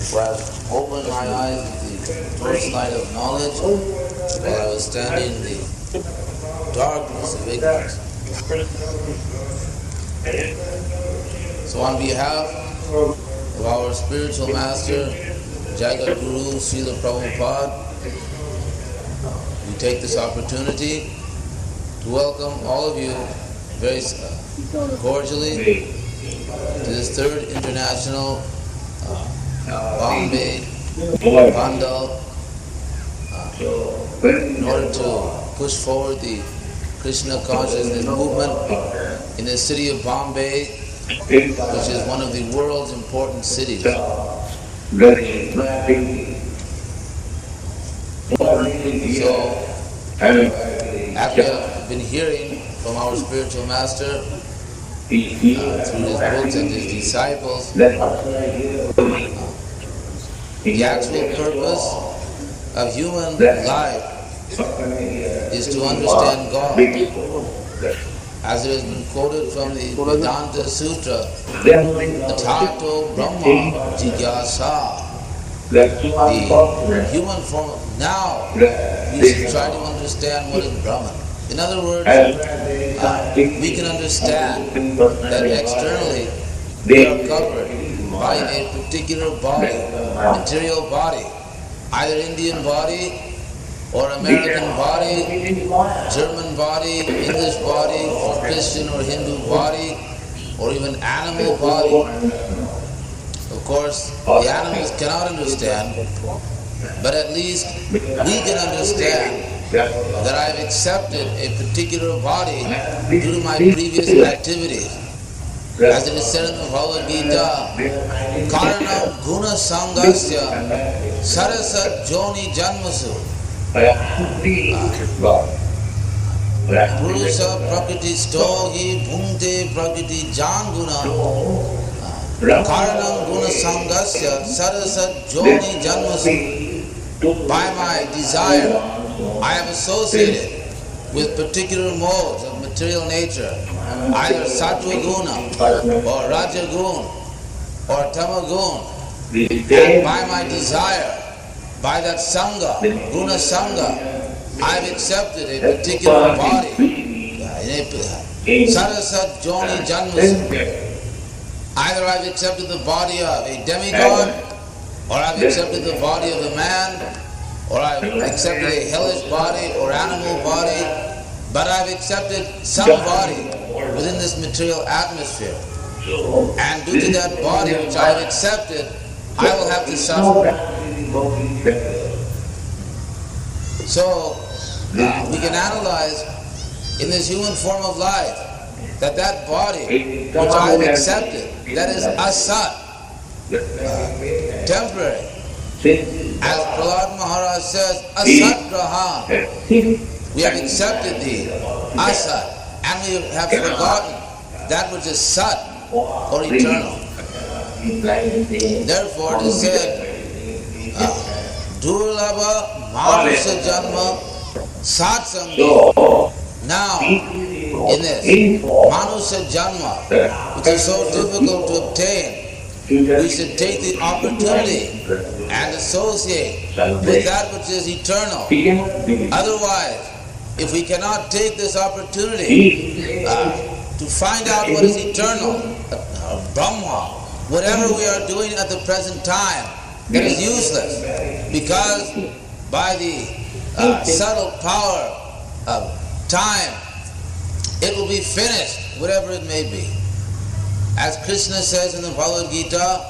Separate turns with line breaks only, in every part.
For I opened my eyes with the first light of knowledge, while I was standing in the darkness of ignorance. So on behalf of our spiritual master, Jagat Guru Srila Prabhupada, we take this opportunity to welcome all of you very cordially to this third international Bombay Pandal in order to push forward the Krishna consciousness movement in the city of Bombay, which is one of the world's important cities. So, after I've been hearing from our spiritual master through his books and his disciples, the actual purpose of human life is to understand God. As it has been quoted from the Vedanta Sutra, Athato Brahma Jigyasa, the human form. Now we should try to understand what is Brahman. In other words, we can understand that externally we are covered by a particular body, material body, either Indian body or American body, German body, English body, or Christian or Hindu body, or even animal body. Of course, the animals cannot understand, but at least we can understand that I have accepted a particular body due to my previous activities. As it is said in the Bhagavad Gita, Karanam Guna Sangasya Sarasat Joni Janmasu Purusa Prakriti Stohi Bhungte Prakriti Janguna Karanam Guna Sangasya Sarasat Joni Janmasu. By my desire, I have associated with particular modes of material nature, either Sattva Guna or Raja Guna or Tama Guna. And by my desire, by that Sangha, Guna Sangha, I have accepted a particular body. Sarasat Joni Janmasu. Either I have accepted the body of a demigod, or I have accepted the body of a man, or I have accepted a hellish body or animal body, but I have accepted some body within this material atmosphere. And due to that body which I have accepted, I will have to suffer. So, we can analyze in this human form of life that body which I have accepted, that is asat, temporary. As Prabhupada Maharaj says, asat grahan. We have accepted the asat and we have forgotten that which is sat or eternal. Therefore it is said, Durlabha Manusa Janma Satsangi. Now, in this Manusa Janma, which is so difficult to obtain, we should take the opportunity and associate with that which is eternal. Otherwise, if we cannot take this opportunity to find out what is eternal, Brahma, whatever we are doing at the present time, that is useless, because by the subtle power of time, it will be finished, whatever it may be. As Krishna says in the Bhagavad Gita,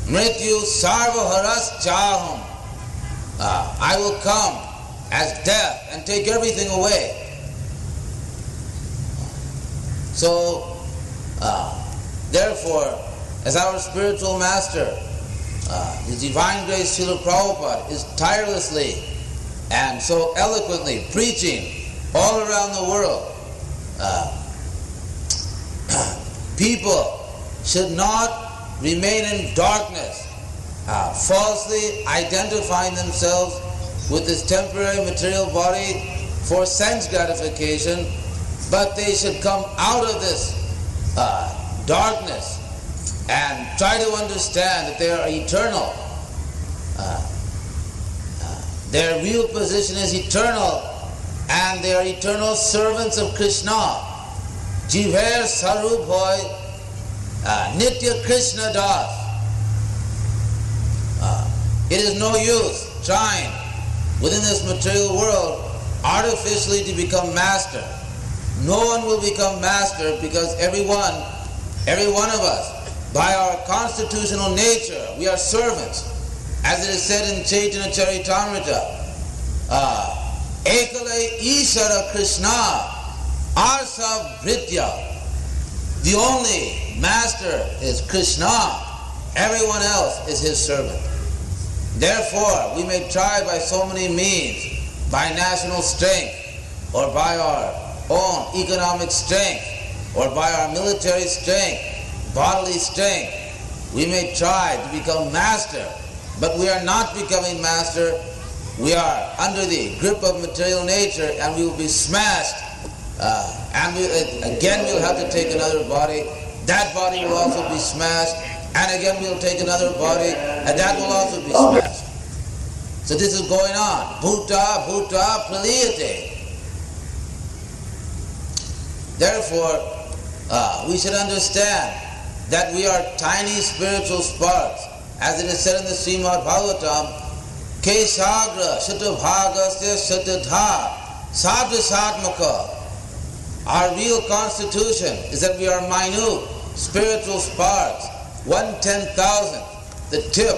Mrityu sarva haras chaham. I will come as death and take everything away. So, therefore, as our spiritual master, His Divine Grace Srila Prabhupada, is tirelessly and so eloquently preaching all around the world, people should not remain in darkness, falsely identifying themselves with this temporary material body for sense gratification, but they should come out of this darkness and try to understand that they are eternal. Their real position is eternal, and they are eternal servants of Krishna. Jiver Sarup Hoy Nitya Krishna Das. It is no use trying within this material world artificially to become master. No one will become master, because every one of us, by our constitutional nature, we are servants. As it is said in Chaitanya Charitamrita, Ekale Ishara Krishna Arsa Bhritya. The only master is Krishna. Everyone else is his servant. Therefore, we may try by so many means, by national strength, or by our own economic strength, or by our military strength, bodily strength, we may try to become master, but we are not becoming master we are under the grip of material nature and we will be smashed, and again we'll have to take another body. That body will also be smashed, and again we'll take another body, and that will also be smashed. So this is going on. Bhuta, bhuta, praliyate. Therefore, we should understand that we are tiny spiritual sparks. As it is said in the Srimad Bhagavatam, Kesagra Shatavhagasya Shatadha Sadhasatmaka. Our real constitution is that we are minute spiritual sparks, 1/10,000th, the tip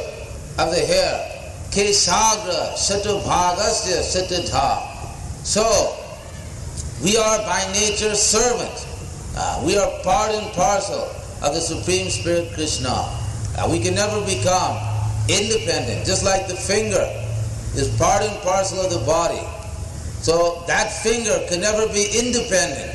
of the hair. Kesagra Shatavhagasya Shatadha. So, we are by nature servants. We are part and parcel of the Supreme Spirit Krishna. We can never become independent, just like the finger is part and parcel of the body. So that finger can never be independent.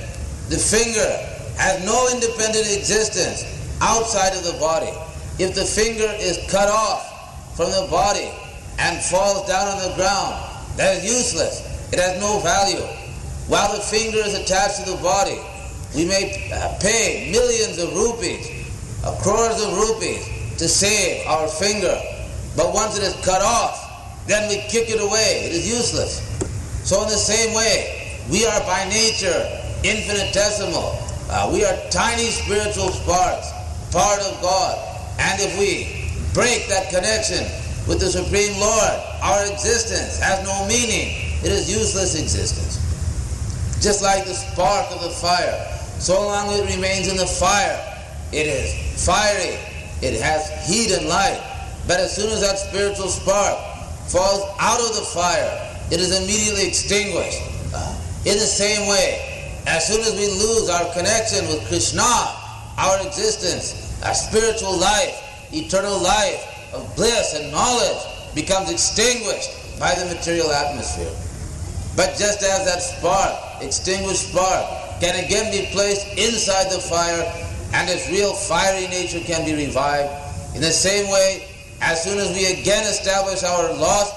The finger has no independent existence outside of the body. If the finger is cut off from the body and falls down on the ground, that is useless. It has no value. While the finger is attached to the body, we may pay millions of rupees, crores of rupees to save our finger. But once it is cut off, then we kick it away. It is useless. So in the same way, we are by nature infinitesimal. We are tiny spiritual sparks, part of God. And if we break that connection with the Supreme Lord, our existence has no meaning. It is useless existence. Just like the spark of the fire, so long as it remains in the fire, it is fiery, it has heat and light. But as soon as that spiritual spark falls out of the fire, it is immediately extinguished. In the same way, as soon as we lose our connection with Krishna, our existence, our spiritual life, eternal life of bliss and knowledge becomes extinguished by the material atmosphere. But just as that spark, extinguished spark, can again be placed inside the fire and its real fiery nature can be revived, in the same way, as soon as we again establish our lost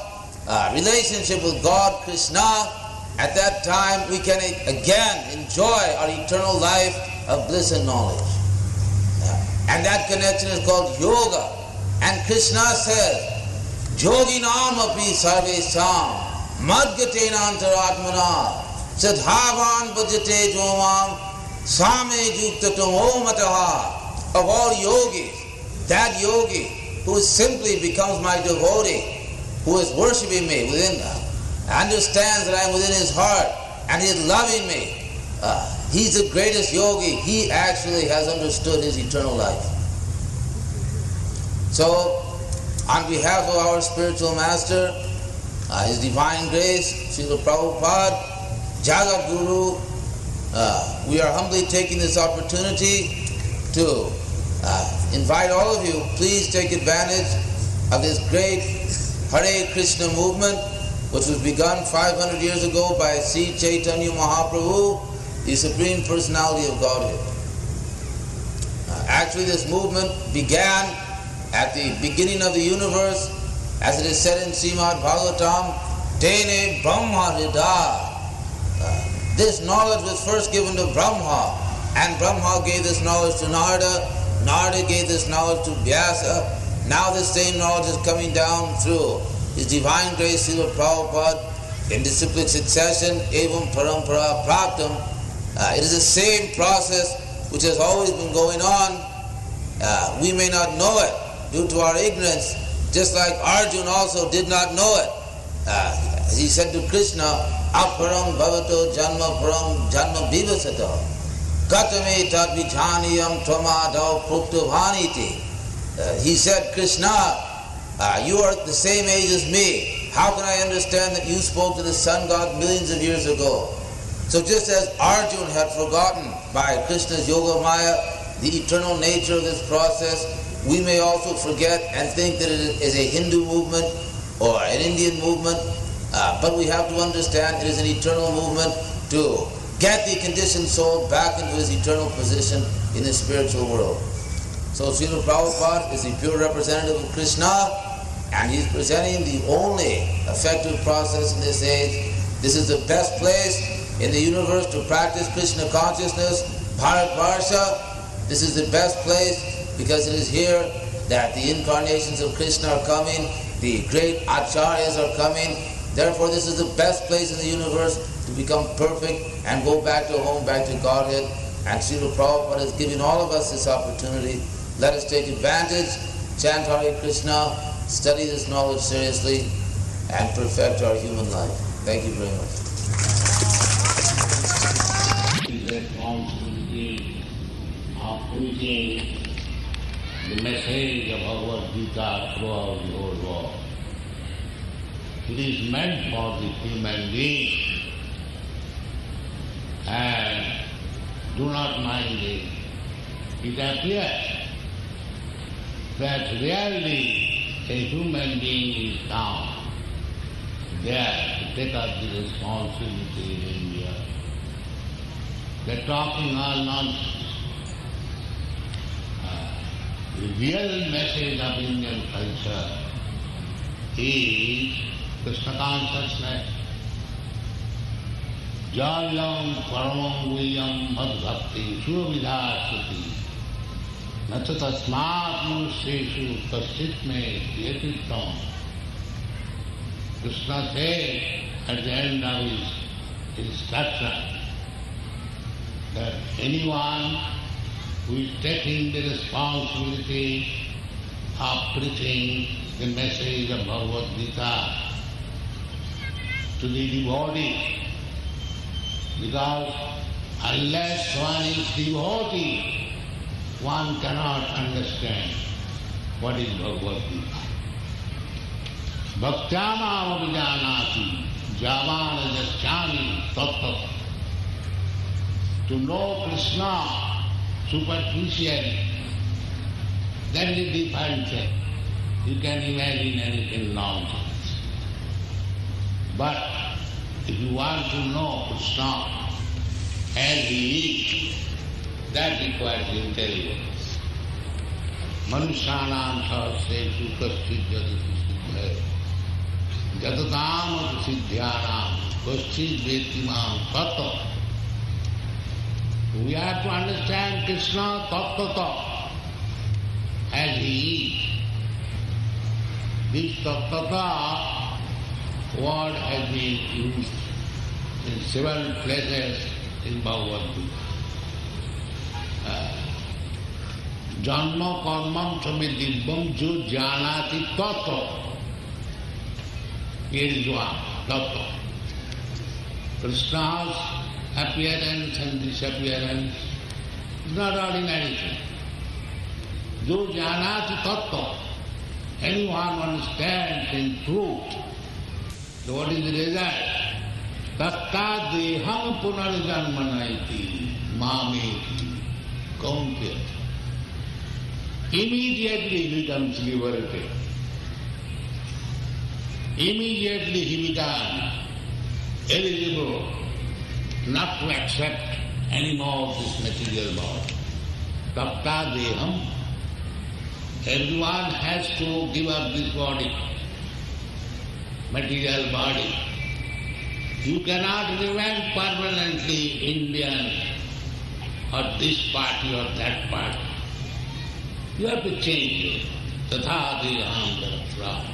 relationship with God, Krishna, at that time we can again enjoy our eternal life of bliss and knowledge. And that connection is called yoga. And Krishna says, Yoginam api sarvesam madgatena antaratmana sadhavan bhajate jomam same juktatam omataha. Of all yogis, that yogi who simply becomes my devotee, who is worshipping me within them, understands that I am within his heart and he is loving me, he's the greatest yogi. He actually has understood his eternal life. So, on behalf of our spiritual master, His Divine Grace, Srila Prabhupada, Jagat Guru, we are humbly taking this opportunity to invite all of you, please take advantage of this great Hare Krishna movement, which was begun 500 years ago by Sri Chaitanya Mahaprabhu, the Supreme Personality of Godhead. Actually, this movement began at the beginning of the universe, as it is said in Srimad Bhagavatam, Tene Brahma Hida. This knowledge was first given to Brahma, and Brahma gave this knowledge to Narada, Narada gave this knowledge to Vyasa. Now the same knowledge is coming down through His Divine Grace, Srila Prabhupada, in disciplic succession, evam parampara praptam. It is the same process which has always been going on. We may not know it due to our ignorance, just like Arjuna also did not know it. As he said to Krishna, aparam bhavato janma param janma vivasato katame tad vijhaniyam tvamadau pruktavaniti. He said, Krishna, you are the same age as me. How can I understand that you spoke to the sun god millions of years ago? So just as Arjuna had forgotten by Krishna's Yoga Maya the eternal nature of this process, we may also forget and think that it is a Hindu movement or an Indian movement, but we have to understand it is an eternal movement to get the conditioned soul back into his eternal position in the spiritual world. So Srila Prabhupada is the pure representative of Krishna, And he's presenting the only effective process in this age. This is the best place in the universe to practice Krishna consciousness, Bharatvarsha. This is the best place because it is here that the incarnations of Krishna are coming, the great acharyas are coming. Therefore, this is the best place in the universe to become perfect and go back to home, back to Godhead. And Srila Prabhupada is giving all of us this opportunity. Let us take advantage, chant Hare Krishna, study this knowledge seriously, and perfect our human life. Thank you very much.
The responsibility of preaching the message of Bhagavad Gita throughout the whole world. It is meant for the human being, and do not mind it. It appears that really a human being is down there to take up the responsibility in India. They're talking all nonsense. The real message of Indian culture is Krishna consciousness. Jayam paramam guhyam madbhakti suvidhasati nacha tasmat manusheshu kaschit me yetitam. Krishna said at the end of his instruction that anyone who is taking the responsibility of preaching the message of Bhagavad Gita to the devotee, because unless one is devotee, one cannot understand what is Bhagavad Gita. Bhaktyamam abhijanati javana jasyami tattva. To know Krishna superficially, that is a different thing. You can imagine anything nonsense. But if you want to know Krishna as he is, that requires intelligence. Manushanam sahasreshu kaschit jadati siddhaya jadatam siddhyanam kaschit vetimam tattva. We have to understand Krishna tattva as he is. This tattva word has been used in several places in Bhagavad Gita. Janma karmam samidibham jo janati tattva. Here is one, tattva. Krishna's appearance and disappearance is not ordinary thing. Jo janati tattva. Anyone understands in truth. So what is the result? Tatta deham punarjanmanaiti mameti kauntya. Immediately he becomes liberated. Immediately he becomes eligible not to accept any more this material body. Tatta deham. Everyone has to give up this body, material body. You cannot remain permanently Indian or this party or that party. You have to change it. Tatha deham garatra.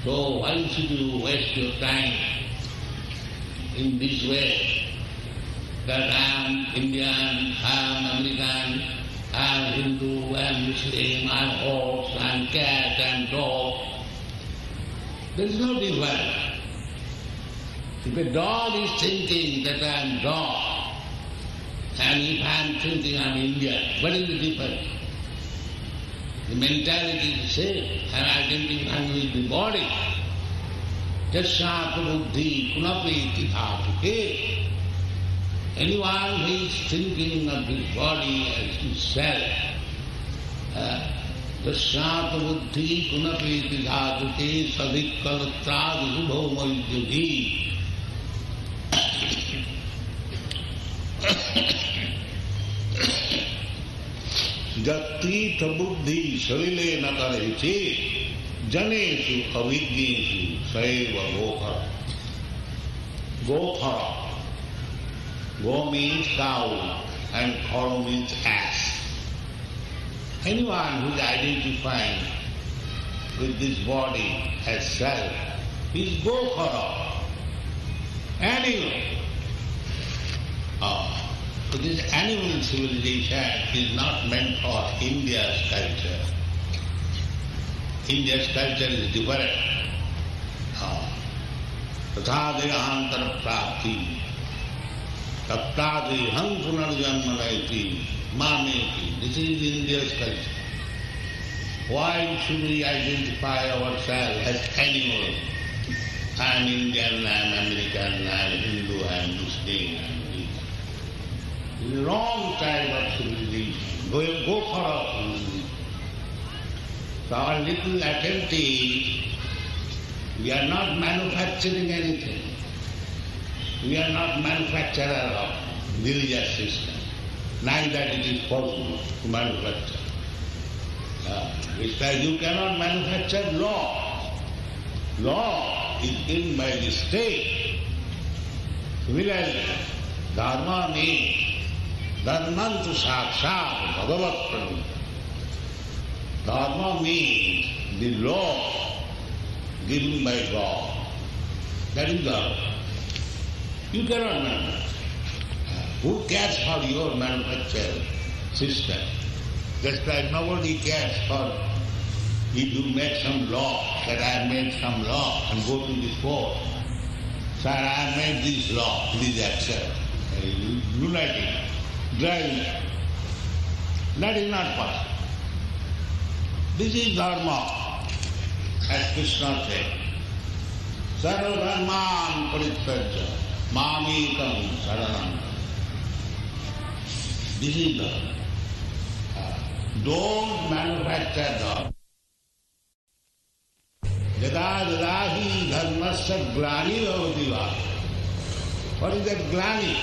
So why should you waste your time in this way? That I am Indian, I am American, I am Hindu, I am Muslim, I am horse, I am cat, I am dog. There is no difference. If a dog is thinking that I am dog, and if I am thinking I am Indian, what is the difference? The mentality is the same. I am identifying with the body. Jasyata buddhi punapriti dhatuke. Anyone who is thinking of his body as himself, jasyata buddhi punapriti dhatuke sadikkalatra vibho maidhyudhi. Jati buddhi salile nakareti. Janeshu avidneshu saiva gokhara. Gokhara. Go means cow and khara means ass. Anyone who is identifying with this body as self is gokhara, animal. So this animal civilization is not meant for India's culture. India's culture is different. Tathadehantara prapti, taptadeham punarjanmanaiti, mameti. This is India's culture. Why should we identify ourselves as animals? I am Indian, I am American, I am Hindu, I am Muslim, I am this. It is the wrong type of civilization. Go for a civilization. So our little attempt is, we are not manufacturing anything. We are not manufacturer of religious system. Neither it is possible to manufacture. It's like you cannot manufacture law. Law is given by the state. Similarly, dharma means dharmantu sakshat bhagavat pranita. Dharma means the law given by God. That is dharma. You cannot manufacture. Who cares for your manufactured system? Just like nobody cares for if you make some law, that I made some law and go to the court. Sir, I made this law, please accept. Lunatic, driving. That is not possible. This is dharma, as Krishna said. Sarva dharman parityajya mamekam saranam. This is dharma. Don't manufacture dharma. Yada yada hi dharmasya glani bhavati va. What is that glani?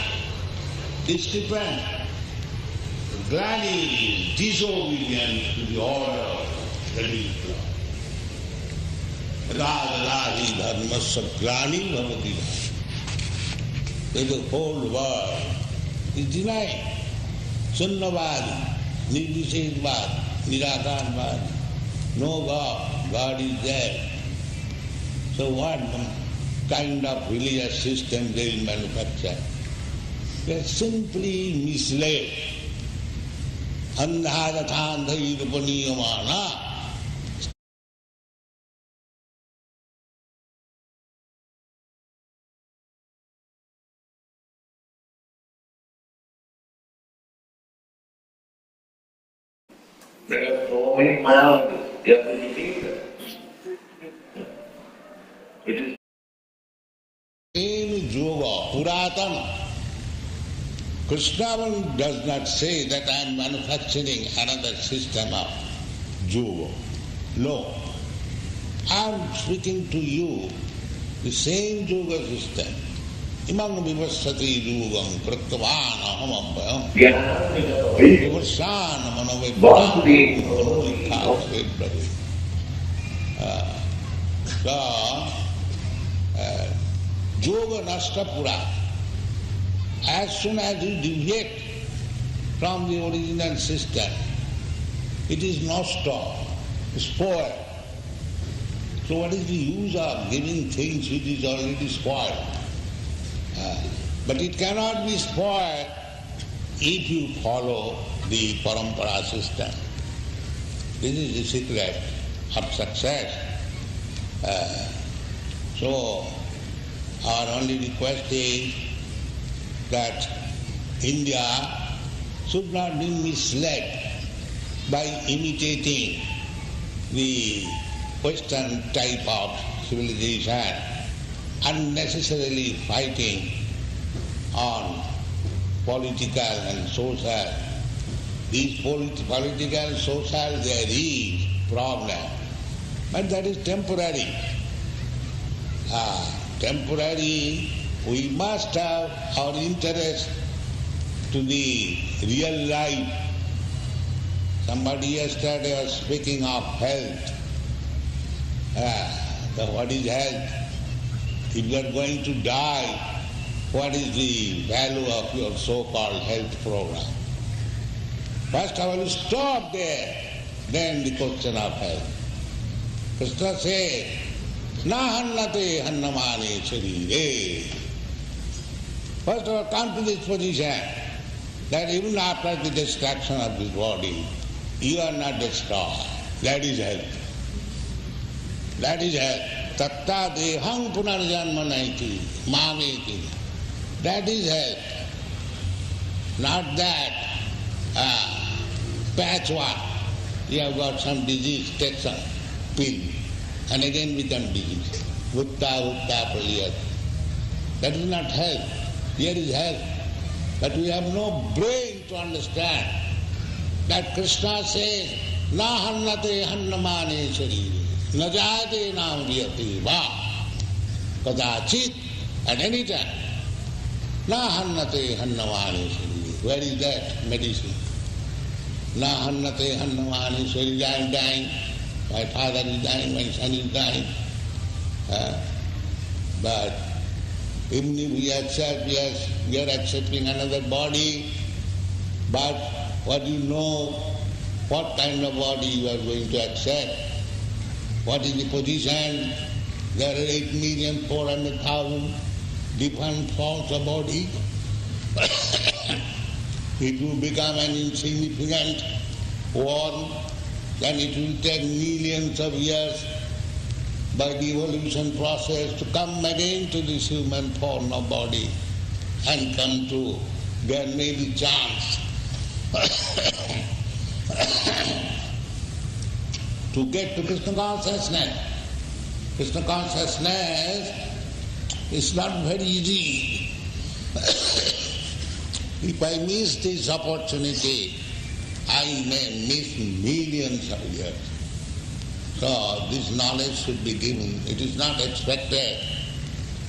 Discipline. Glani is disobedience to the order of the religion. Yada yada hi dharmasya glani bhavati va. The whole world is denying. Sunnavadi. Nirvishedvad, Nirakarvad, no God, God is there. So what kind of religious system they will manufacture? They are simply misled. Andhadathandhayirupaniyamana.
There are so many Mayavadis, they are believing that. It is
In yoga, Puratana, Krishna does not say that I am manufacturing another system of yoga. No. I am speaking to you the same yoga system. Imam vivasati yugam praktavana hamambhayam vivasana manovedvana manovedvana. Yoga nasta pura. As soon as you deviate from the original system, it is nasta, spoiled. So what is the use of giving things which is already spoiled? But it cannot be spoiled if you follow the parampara system. This is the secret of success. So our only request is that India should not be misled by imitating the Western type of civilization, unnecessarily fighting on political and social. These political and social, there is problem, but that is temporary. Temporary, we must have our interest to the real life. Somebody yesterday was speaking of health. What is health? If you are going to die, what is the value of your so-called health program? First of all, you stop there, then the question of health. Krishna says, na hannate hannamane sharire. First of all, come to this position that even after the destruction of this body, you are not destroyed. That is health. That is health. Tatta dehang punarjanma naiti mameti. That is health. Not that patchwork. You have got some disease, take some pill, and again become disease. Vutta praliyat. That is not health. Here is health. But we have no brain to understand that Krishna says, na hannate hannamane sharire, na jayate nam viyate va, kadachit, at any time. Na hannate hannamane sharire. Where is that medicine? Na hannate hannamane sharire. I am dying, my father is dying, my son is dying. But even if we accept, yes, we are accepting another body, but what do you know? What kind of body you are going to accept? What is the position? There are 8,400,000 different forms of body. It will become an insignificant one, then it will take millions of years by the evolution process to come again to this human form of body and come to, there may be chance to get to Krishna consciousness. Krishna consciousness is not very easy. If I miss this opportunity, I may miss millions of years. So this knowledge should be given. It is not expected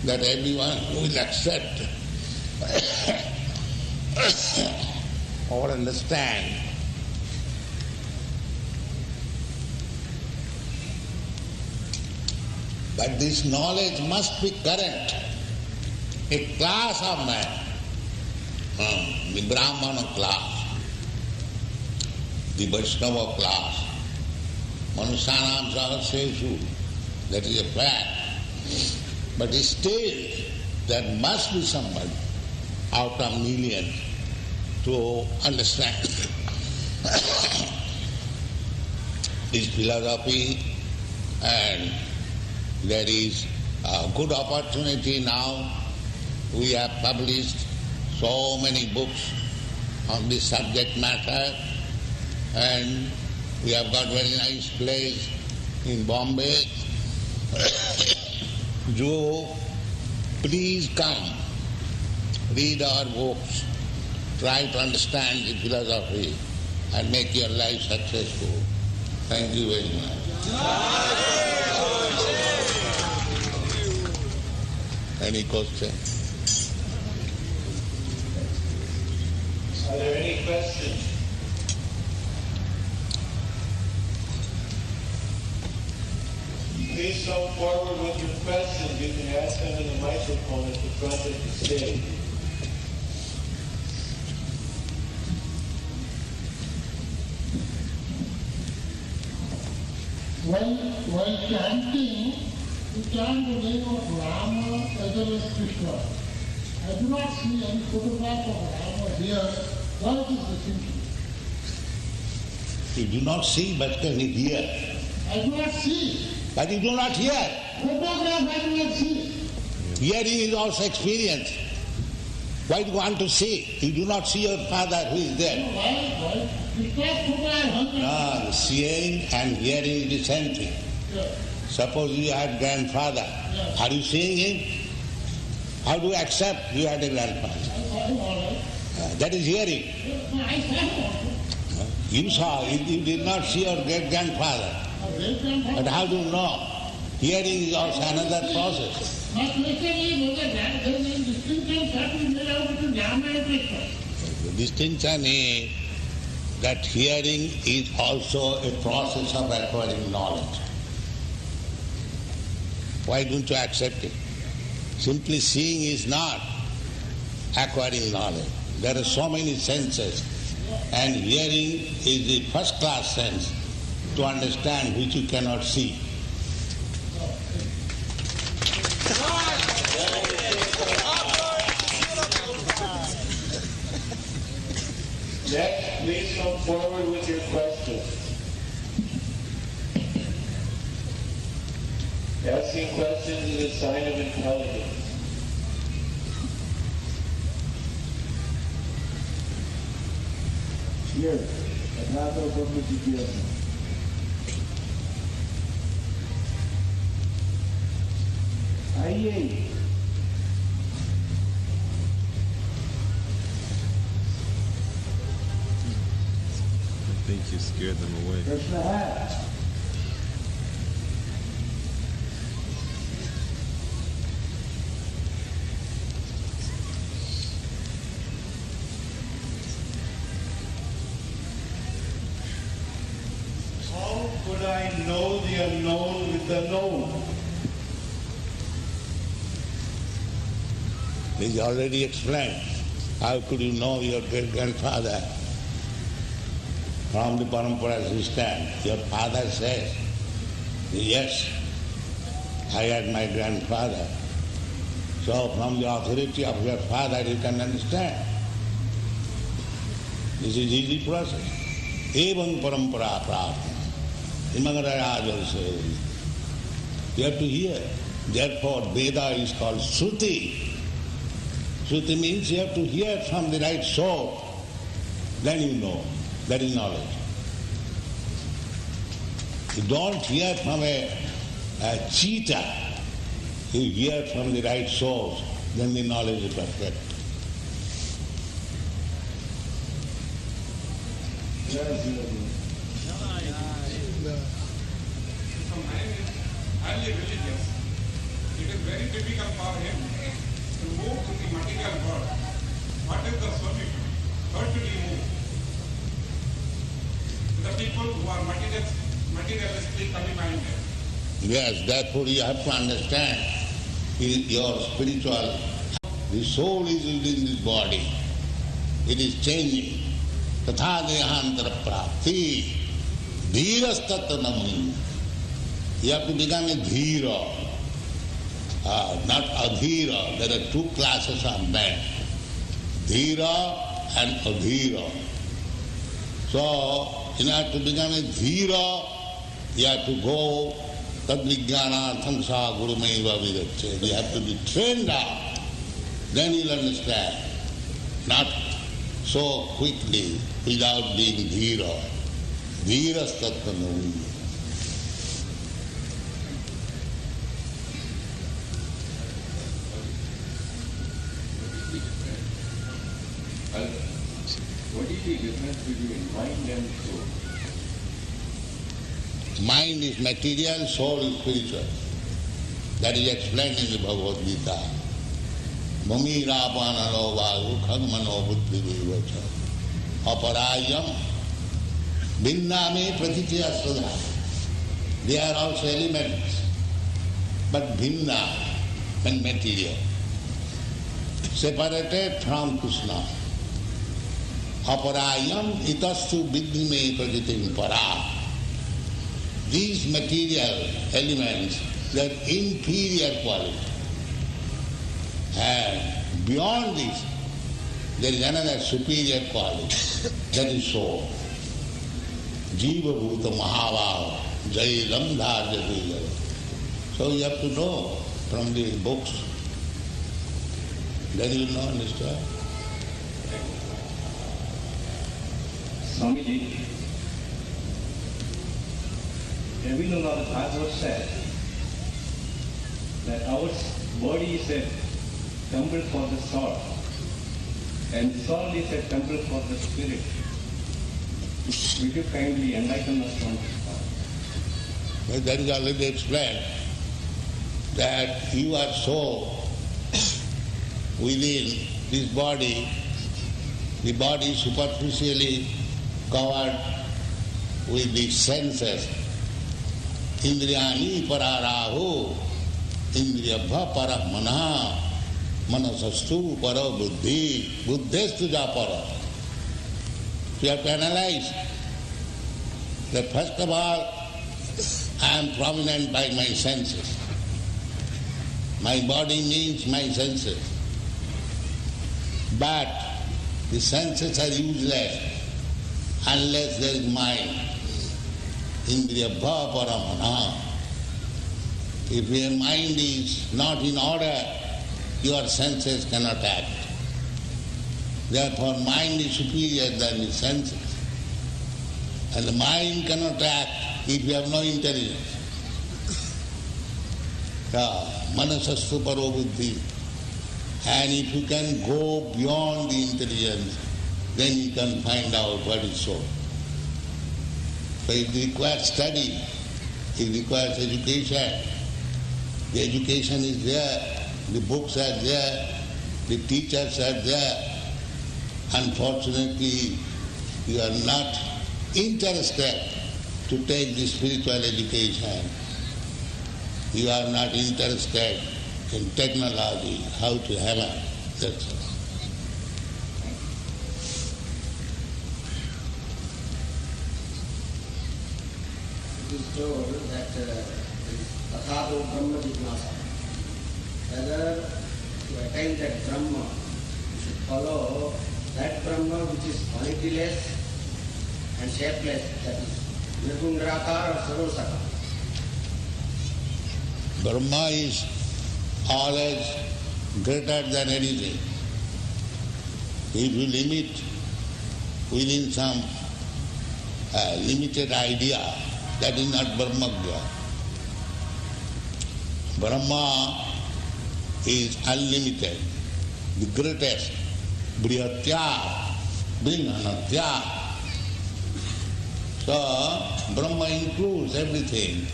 that everyone will accept or understand. But this knowledge must be current. A class of man, the Brahmana class, the Vaishnava class, Manusyanam Sahasreshu, that is a fact. But still, there must be somebody out of millions to understand this philosophy, and there is a good opportunity now. We have published so many books on this subject matter, and we have got very nice place in Bombay. Jo, please come, read our books, try to understand the philosophy and make your life successful. Thank you very much. Any question?
Are there any questions? Please come forward with your questions. You can ask them in the microphone at the front of the stage.
While chanting, you chant the name of Rama as well as Krishna. I do not see any photograph of Rama here. What is the thinking?
You do not see, but can you hear?
I do not see.
But you do not hear.
Photograph I do not see.
Hearing is also experience. Why do you want to see? You do not see your father who is there.
Why? Because photograph
No, seeing and hearing is the same thing. Suppose you had grandfather. Are you seeing him? How do you accept you had a grandfather? That is hearing. You saw, you did not see your great-grandfather. But how do you know? Hearing is also another process. The distinction is that hearing is also a process of acquiring knowledge. Why don't you accept it? Simply seeing is not acquiring knowledge. There are so many senses, and hearing is the first class sense to understand which you cannot see.
Next, please come forward with your question. Asking questions is a sign of intelligence.
Here, Advaita Brahma Jigyasa. आइए
I think you scared them away.
Krishna है
How could I know the unknown with the known?
He's already explained. How could you know your great-grandfather? From the parampara system, your father says, yes, I had my grandfather. So from the authority of your father you can understand. This is easy process. Evam parampara prarthana. Imagaraj also. You have to hear. Therefore Veda is called Shruti. Shruti means you have to hear from the right source. Then you know. That is knowledge. You don't hear from a cheater. You hear from the right source. Then the knowledge is perfect.
Highly religious. It is very difficult for him to move to the material world. What is the solution? How should he move? The people who are materialistically minded.
Yes, therefore you have to understand your spiritual, the soul is within this body. It is changing. Tatha dehantara prapti. Dhirastatta namuni. You have to become a dhira, not adhira. There are two classes of men, dhira and adhira. So, in order to become a dhira, you have to go tadvijnanartham sa gurumeva vidacche. You have to be trained up. Then you'll understand. Not so quickly without being dhira. Dhirastatta namuni.
What is the difference between mind and soul?
Mind is material, soul is spiritual. That is explained in the Bhagavad Gita. Mami rapanano vayu khagmano buddhi vivacha aparayam bhinname pratitya sudha. They are also elements, but bhinna and material, separated from Krishna. Aparayam itastu viddhime prajitim para. These material elements, they are inferior quality. And beyond this, there is another superior quality, that is soul. Jiva bhuta mahavāva jailam dharjati. So you have to know from the books. Then you will know, understand.
Swamiji, Rabindranath Tagore said that our body is a temple for the soul, and soul is a temple for the spirit. Will you kindly enlighten us on this part?
Well, that is already explained, that you are so within this body, the body superficially covered with the senses. Indriyani pararahu Indriyabha para mana, manasastu para buddhi, buddhestu ja para. You have to analyze that first of all, I am prominent by my senses. My body means my senses. But the senses are useless unless there is mind. Indriyabha paramana. If your mind is not in order, your senses cannot act. Therefore, mind is superior than the senses. And the mind cannot act if you have no intelligence. Manasastu paro buddhi. And if you can go beyond the intelligence, then you can find out what is soul. So it requires study, it requires education. The education is there, the books are there, the teachers are there. Unfortunately, you are not interested to take the spiritual education. You are not interested in technology, how to heaven. That's all.
It is told that Tathado Brahma Jignasa. Whether to attain that Brahma, you should follow that Brahma which is qualityless and shapeless, that is Nirgundarakar or Sarvasaka.
Brahma is always greater than anything. If you limit within some limited idea, that is not Brahmagya. Brahma is unlimited, the greatest. Brihatya, Bringanatya. So, Brahma includes everything,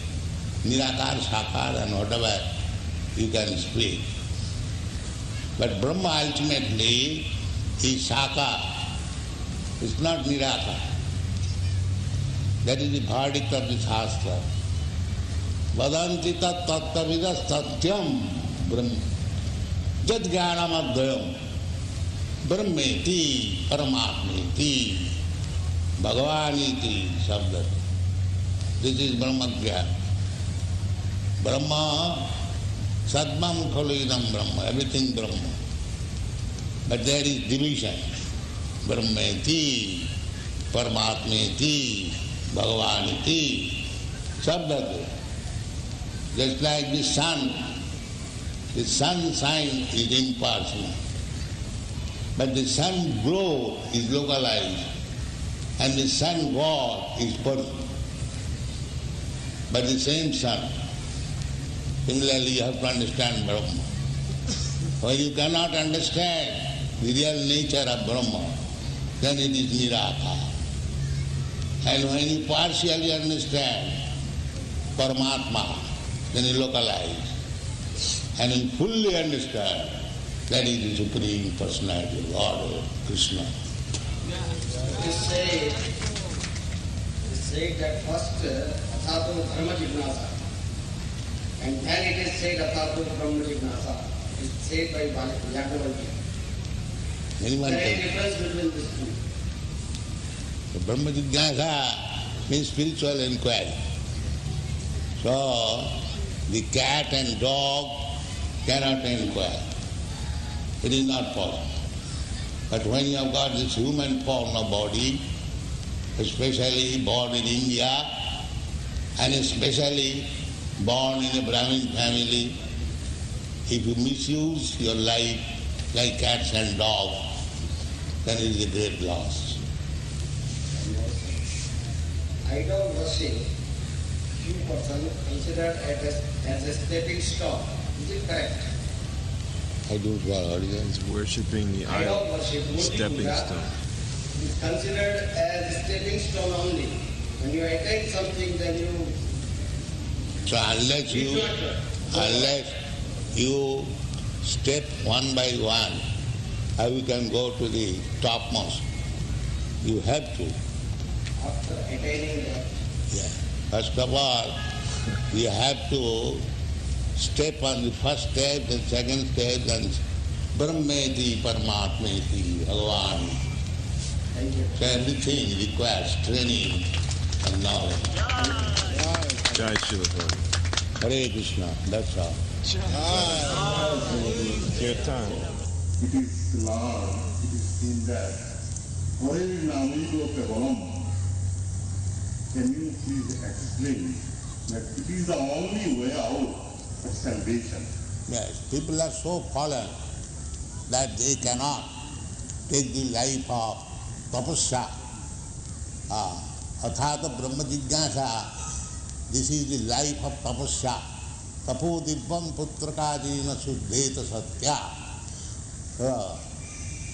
Nirakar, Sakar and whatever you can speak. But Brahma ultimately is Sakar, it's not Nirakar. That is the verdict of the Shastra. Vadanti tat tattavidas tatyam brahma jad jnanam advayam brahmeti paramatmeti bhagavaniti sabda. This is Brahmagya. Brahma sadmam khalu idam Brahma, everything Brahma. But there is division. Brahmeti, paramatmeti, bhagavaniti sabda. Just like the sun shine is impersonal. But the sun glow is localized and the sun God is personal. But the same sun. Similarly, you have to understand Brahma. When you cannot understand the real nature of Brahma, then it is Nirakar. And when you partially understand Paramatma, then you localize. And you fully understand that is the Supreme Personality of God, Krishna.
It is said that first Athato Dharma Jignasa, and then it is said Athato Brahma Jignasa. It is said by Yagnavalkya. Is there any difference between these two?
The Brahma Jignasa means spiritual inquiry. So, the cat and dog cannot inquire. It is not possible. But when you have got this human form of body, especially born in India, and especially born in a Brahmin family, if you misuse your life like cats and dogs, then it is a great loss.
Idol worship, few persons considered as a stepping stone. Is it correct?
I don't know.
It's worshipping the idol,
worship,
stepping stone.
is considered as a stepping stone only. When you attain something, then you...
So unless you step one by one, how you can go to the topmost? You have to.
After attaining that...
Yeah. First of all, you have to step on the first step, the second step, and Brahmeti, Paramatmeti, Bhagavan. So everything requires training and knowledge.
Jai Shri Prabhupada.
Hare Krishna, that's all.
Kirtan.
It is Lord, it is in that. Hare Namigo Kevalam. Can you please explain that it is the only way out of salvation?
Yes, people are so fallen that they cannot take the life of tapasya. Athata Brahma Jignasa, this is the life of tapasya. Tapo Dibbam Putrakajina Suddheta Satya.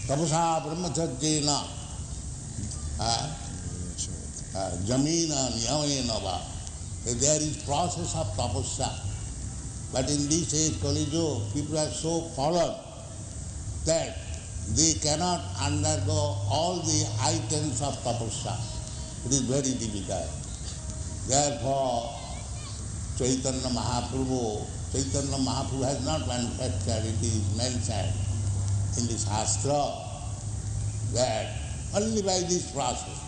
Tapasa Brahmacharjena Jamina Niyamena Va. There is process of tapasya. But in this age, Kali Yuga, people are so fallen that they cannot undergo all the items of tapasya. It is very difficult. Therefore, Chaitanya Mahaprabhu has not manufactured, it is mentioned in the Shastra that only by this process,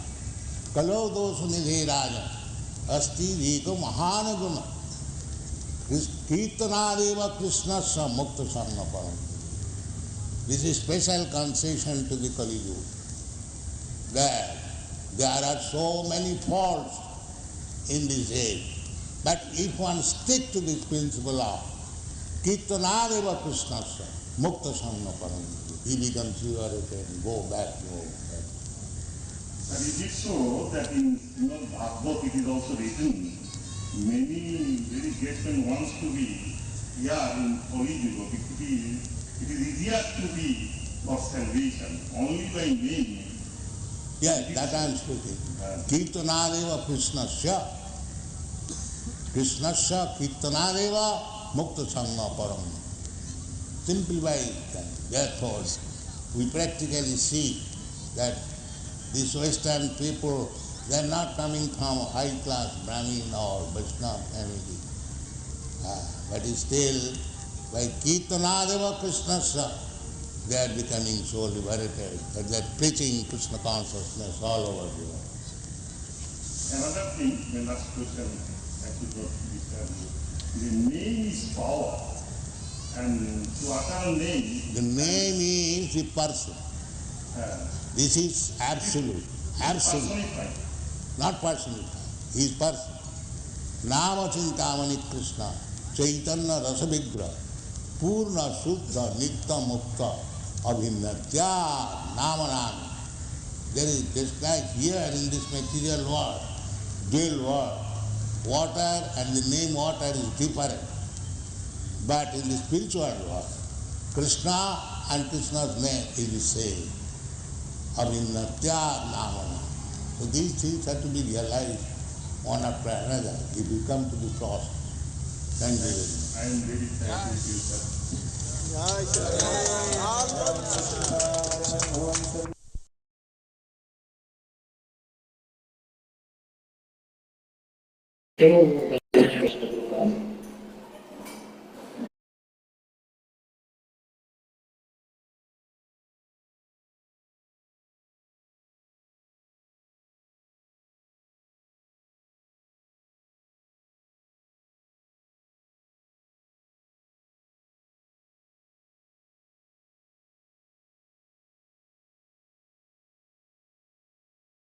Kalo dosu nidhe raja, asti viko mahanaguna, Kirtanadeva Krishnasya mukta sangha param. This is special concession to the Kali Yuga, that there are so many faults in this age. But if one stick to this principle of Kirtanadeva Krishnasya mukta sangha param, he becomes liberated and go back to home.
And is it so that in Srimad Bhagavad it is also written, many very great men wants to be here in Kali Yuga, it is easier to be for salvation, only by name.
Yes, that I am speaking. Kirtanadeva Krishnasya Kirtanadeva mukta sangha param. Simply by that. Therefore, we practically see that these Western people, they are not coming from high class Brahmin or Vaishnava family. But still, by Kirtanadeva Krishnasya, they are becoming so liberated that they are preaching Krishna consciousness all over the world.
Another thing, the last question I could not disturb you. The name is power, and to utter name.
The name is the person. This is absolute. Absolute. Not personified. He is person. Nama Chintamani Krishna, Chaitanya Rasavigra, Purna Shuddha Nitya Mukta Abhinatya Namanami. There is just like here in this material world, dual world, water and the name water is different. But in the spiritual world, Krishna and Krishna's name is the same. Abhinatya Namana. So these things have to be realized one after another if you come to the process. Thank you very much.
I am very thankful to you, sir.